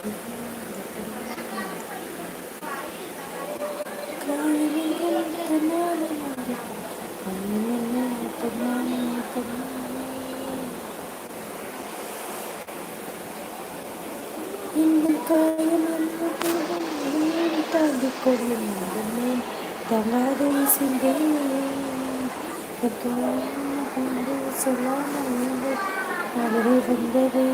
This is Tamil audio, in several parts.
இந்த காயம் தாண்டி கொள்ளும் தங்காதே சிந்தையே சொல்லாமல் அவரை வந்ததே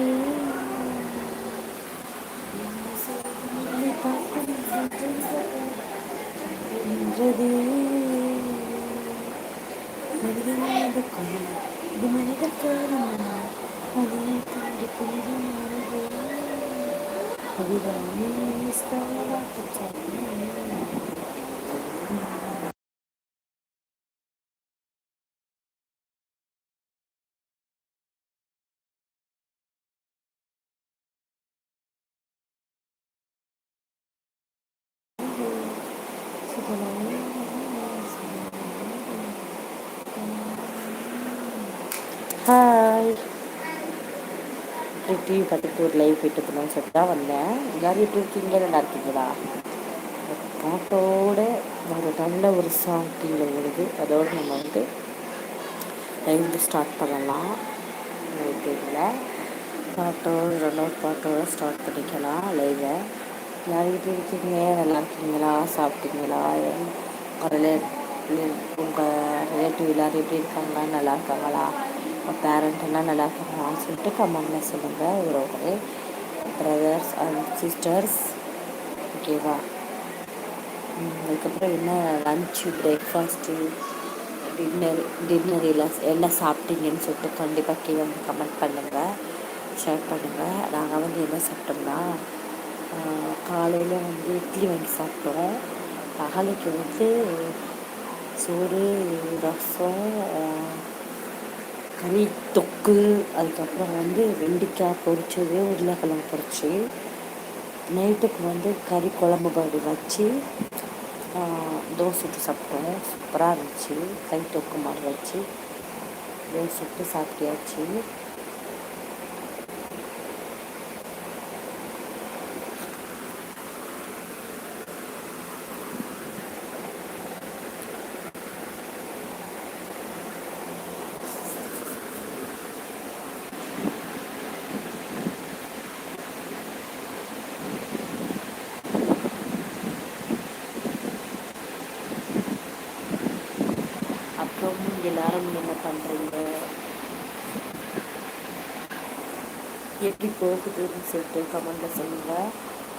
என்றதே மனிதனாக கொள்ளும் இது மனித காரணமா அதனை தாண்டி கொள்ளும் அபிராமி ஹாய் டிவி பார்த்துட்டு ஒரு லைவ் போயிட்டு இருக்கணும்னு சொல்லிட்டு தான் வந்தேன். எல்லோரும் எப்படி இருக்கீங்க? நல்லா இருக்கீங்களா? பாட்டோட ஒரு நல்ல ஒரு சாங் கீழே ஓடுது. அதோடு நம்ம வந்து லைவ் ஸ்டார்ட் பண்ணலாம். ஓகேங்களா? பாட்டோடு நல்ல ஒரு பாட்டோடு ஸ்டார்ட் பண்ணிக்கலாம் லைவை. எல்லோரும் எப்படி இருக்கீங்க? நல்லா இருக்கீங்களா? சாப்பிட்டீங்களா? உங்கள் ரிலேட்டிவ் எல்லோரும் எப்படி இருக்காங்களா? நல்லா இருக்காங்களா? பேரண்ட் எல்லாம் நல்லா இருக்காங்களான்னு சொல்லிட்டு கமெண்டில் சொல்லுங்கள். ஒரு பிரதர்ஸ் அண்ட் சிஸ்டர்ஸ். ஓகேவா? அதுக்கப்புறம் என்ன லன்ச்சு, பிரேக்ஃபாஸ்ட்டு, டின்னர் என்ன சாப்பிட்டீங்கன்னு சொல்லிட்டு கண்டிப்பாக கீழே வந்து கமெண்ட் பண்ணுங்கள், ஷேர் பண்ணுங்கள். நாங்கள் வந்து என்ன சாப்பிட்டோம்னா காலையில் வந்து இட்லி வாங்கி சாப்பிட்டோம். பகலுக்கு வந்து சோறு, ரசம், கறி தொக்கு, அதுக்கப்புறம் வந்து வெண்டைக்காய் பொரிச்சது, உருளைக்கிழங்கு பொரிச்சு, நைட்டுக்கு வந்து கறி குழம்பு படி வச்சு தோசை சுட்டு சாப்பிட்டோம். சூப்பராக இருந்துச்சு. கறி தொக்கு மாதிரி வச்சு தோசை சுட்டு சாப்பிட்டியாச்சு. அப்புறம் எல்லாரும் என்ன பண்ணுறீங்க? எப்படி போகுதுன்னு சொல்லிட்டு கமெண்டில் சொல்லுங்கள்.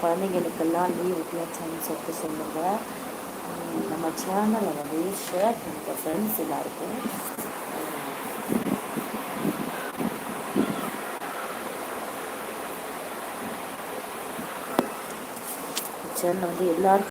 குழந்தைங்களுக்கெல்லாம் லீவ் விட்டியாச்சான்னு சொல்லிட்டு சொல்லுங்கள். நம்ம சேனலை வந்து ஷேர் பண்ணுங்கள் ஃப்ரெண்ட்ஸ் எல்லாருக்கும். சேனல் வந்து எல்லாருக்கும்